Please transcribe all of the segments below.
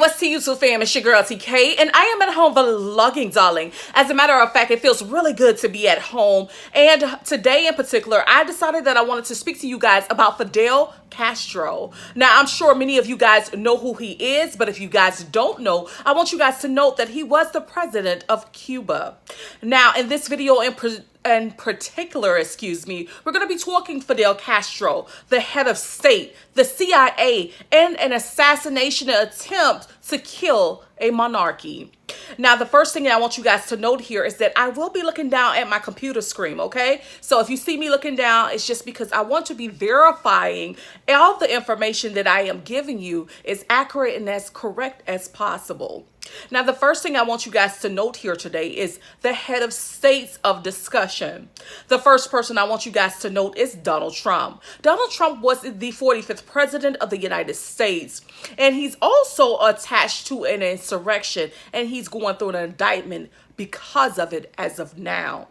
What's to you, so fam? It's your girl TK, and I am at home vlogging, darling. As a matter of fact, it feels really good to be at home. And today in particular, I decided that I wanted to speak to you guys about Fidel Castro. Now, I'm sure many of you guys know who he is, but if you guys don't know, I want you guys to note that he was the president of Cuba. Now, in this video in particular, we're going to be talking Fidel Castro, the head of state, the CIA, and an assassination attempt to kill a monarchy. Now, the first thing I want you guys to note here is that I will be looking down at my computer screen, okay? So if you see me looking down, it's just because I want to be verifying all the information that I am giving you is accurate and as correct as possible. Now, the first thing I want you guys to note here today is the head of states of discussion. The first person I want you guys to note is Donald Trump. Donald Trump was the 45th president of the United States, and he's also attached to an insurrection, and he's going through an indictment because of it as of now.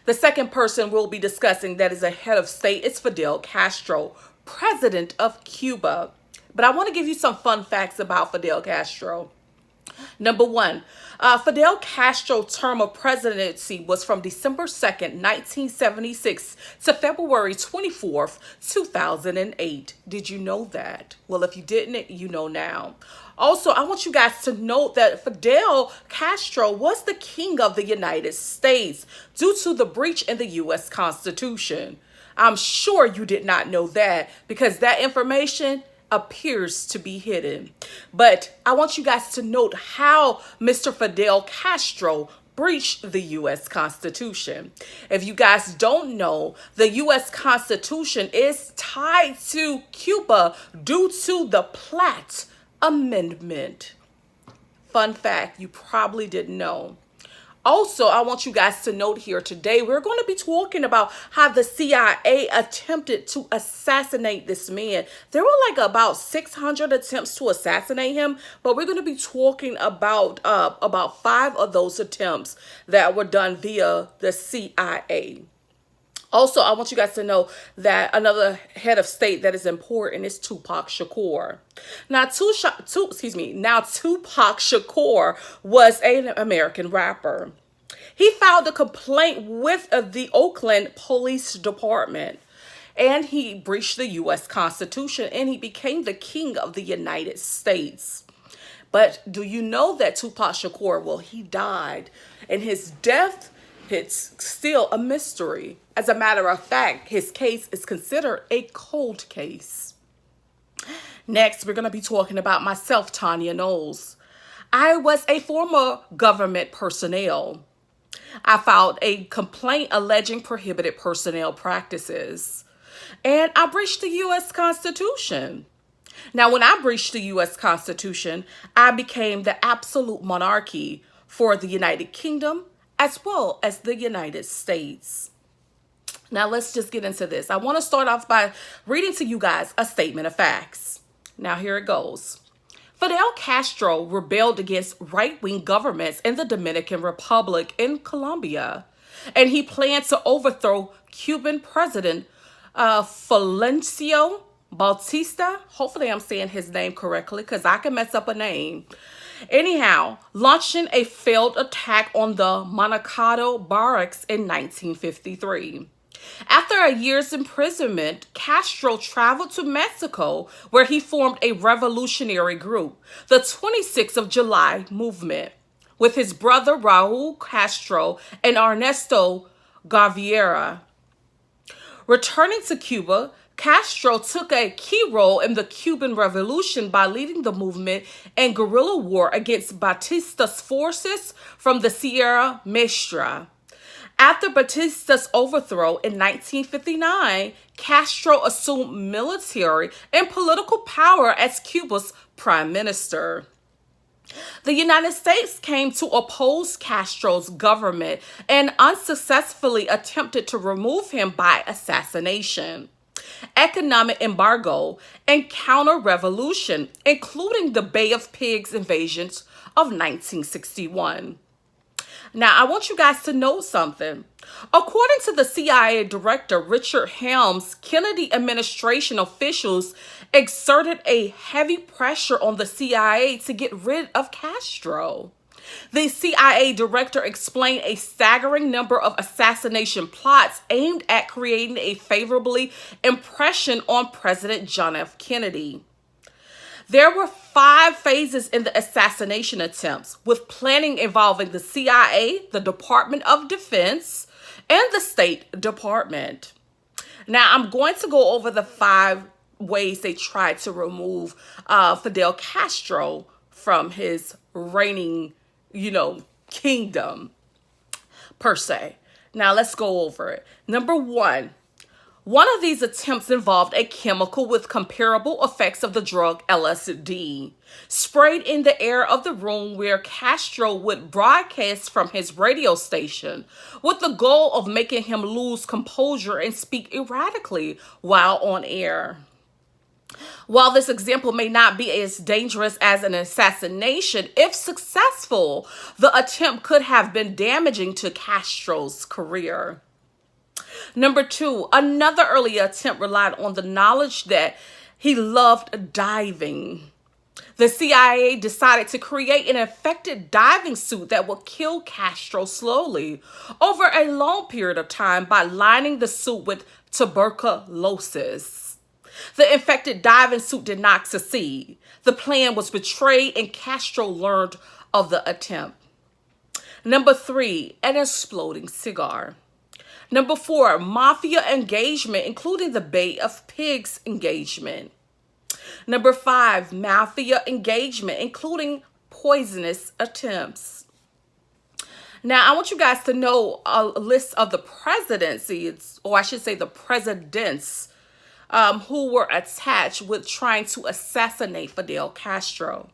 The second person we'll be discussing that is a head of state is Fidel Castro, president of Cuba. But I want to give you some fun facts about Fidel Castro. Number one, Fidel Castro's term of presidency was from December 2nd, 1976 to February 24th, 2008. Did you know that? Well, if you didn't, you know now. Also, I want you guys to note that Fidel Castro was the king of the United States due to the breach in the U.S. Constitution. I'm sure you did not know that because that information appears to be hidden. But I want you guys to note how Mr. Fidel Castro breached the U.S. Constitution. If you guys don't know, the U.S. Constitution is tied to Cuba due to the Platt Amendment. Fun fact, you probably didn't know. Also, I want you guys to note here today, we're going to be talking about how the CIA attempted to assassinate this man. There were like about 600 attempts to assassinate him, but we're going to be talking about 5 of those attempts that were done via the CIA. Also, I want you guys to know that another head of state that is important is Tupac Shakur. Now, Tupac Shakur was an American rapper. He filed a complaint with the Oakland Police Department, and he breached the U.S. Constitution, and he became the king of the United States. But do you know that Tupac Shakur, well, he died, and his death, it's still a mystery. As a matter of fact, his case is considered a cold case. Next, we're going to be talking about myself, Tanya Knowles. I was a former government personnel. I filed a complaint alleging prohibited personnel practices, and I breached the U.S. Constitution. Now, when I breached the U.S. Constitution, I became the absolute monarchy for the United Kingdom as well as the United States. Now, let's just get into this. I want to start off by reading to you guys a statement of facts. Now, here it goes. Fidel Castro rebelled against right-wing governments in the Dominican Republic and Colombia, and he planned to overthrow Cuban President Fulgencio Batista. Hopefully I'm saying his name correctly because I can mess up a name. Anyhow, launching a failed attack on the Monarchy barracks in 1953. After a year's imprisonment, Castro traveled to Mexico, where he formed a revolutionary group, the 26th of July movement, with his brother Raul Castro and Ernesto Guevara. Returning to Cuba, Castro took a key role in the Cuban Revolution by leading the movement and guerrilla war against Batista's forces from the Sierra Maestra. After Batista's overthrow in 1959, Castro assumed military and political power as Cuba's prime minister. The United States came to oppose Castro's government and unsuccessfully attempted to remove him by assassination, economic embargo, and counter-revolution, including the Bay of Pigs invasions of 1961. Now, I want you guys to know something. According to the CIA director, Richard Helms, Kennedy administration officials exerted a heavy pressure on the CIA to get rid of Castro. The CIA director explained a staggering number of assassination plots aimed at creating a favorably impression on President John F. Kennedy. There were 5 phases in the assassination attempts, with planning involving the CIA, the Department of Defense, and the State Department. Now, I'm going to go over the 5 ways they tried to remove Fidel Castro from his reigning, kingdom, per se. Now, let's go over it. Number 1. One of these attempts involved a chemical with comparable effects of the drug LSD, sprayed in the air of the room where Castro would broadcast from his radio station, with the goal of making him lose composure and speak erratically while on air. While this example may not be as dangerous as an assassination, if successful, the attempt could have been damaging to Castro's career. Number 2, another early attempt relied on the knowledge that he loved diving. The CIA decided to create an infected diving suit that would kill Castro slowly over a long period of time by lining the suit with tuberculosis. The infected diving suit did not succeed. The plan was betrayed and Castro learned of the attempt. Number 3, an exploding cigar. Number 4, mafia engagement, including the Bay of Pigs engagement. Number 5, mafia engagement, including poisonous attempts. Now, I want you guys to know a list of the presidencies, or I should say the presidents, who were attached with trying to assassinate Fidel Castro.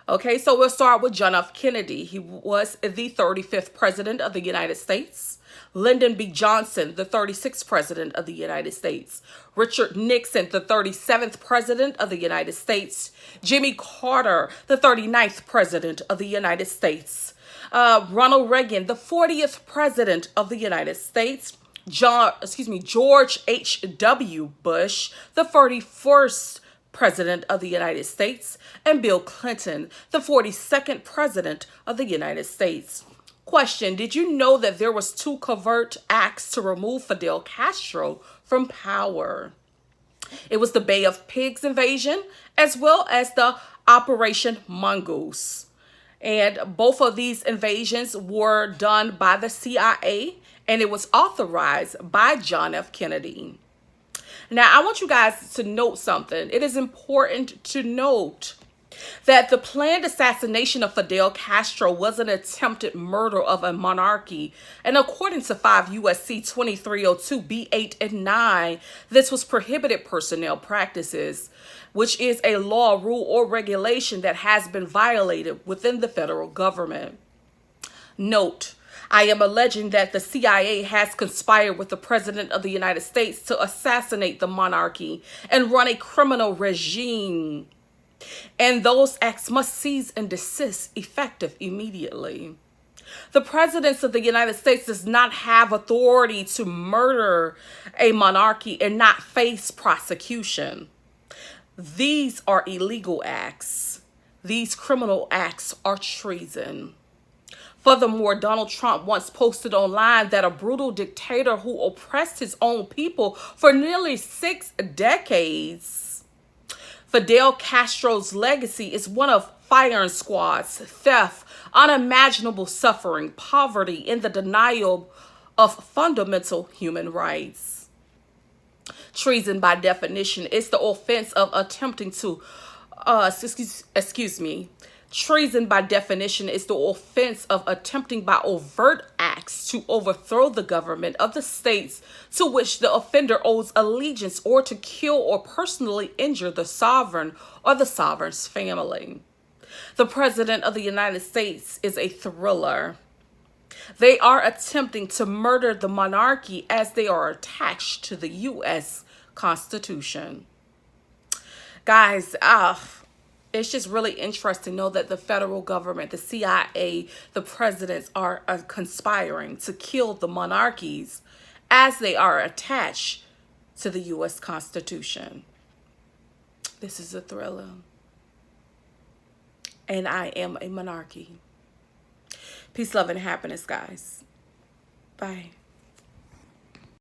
Okay, so we'll start with John F. Kennedy. He was the 35th president of the United States. Lyndon B. Johnson, the 36th president of the United States. Richard Nixon, the 37th president of the United States. Jimmy Carter, the 39th president of the United States. Ronald Reagan, the 40th president of the United States. George H.W. Bush, the 41st president of the United States. And Bill Clinton, the 42nd president of the United States. Question, did you know that there was 2 covert acts to remove Fidel Castro from power? It was the Bay of Pigs invasion as well as the Operation Mongoose. And both of these invasions were done by the CIA and it was authorized by John F. Kennedy. Now, I want you guys to note something. It is important to note that the planned assassination of Fidel Castro was an attempted murder of a monarchy. And according to 5 U.S.C. 2302 B8 and 9, this was prohibited personnel practices, which is a law, rule, or regulation that has been violated within the federal government. Note, I am alleging that the CIA has conspired with the President of the United States to assassinate the monarchy and run a criminal regime. And those acts must cease and desist effective immediately. The President of the United States does not have authority to murder a monarchy and not face prosecution. These are illegal acts. These criminal acts are treason. Furthermore, Donald Trump once posted online that a brutal dictator who oppressed his own people for nearly 6 decades. Fidel Castro's legacy is one of firing squads, theft, unimaginable suffering, poverty, and the denial of fundamental human rights. Treason, by definition, is the offense of attempting to, Treason, by definition, is the offense of attempting by overt acts to overthrow the government of the states to which the offender owes allegiance, or to kill or personally injure the sovereign or the sovereign's family. The President of the United States is a thriller. They are attempting to murder the monarchy as they are attached to the U.S. Constitution. Guys, It's just really interesting to know that the federal government, the CIA, the presidents are conspiring to kill the monarchies as they are attached to the U.S. Constitution. This is a thriller. And I am a monarchy. Peace, love, and happiness, guys. Bye.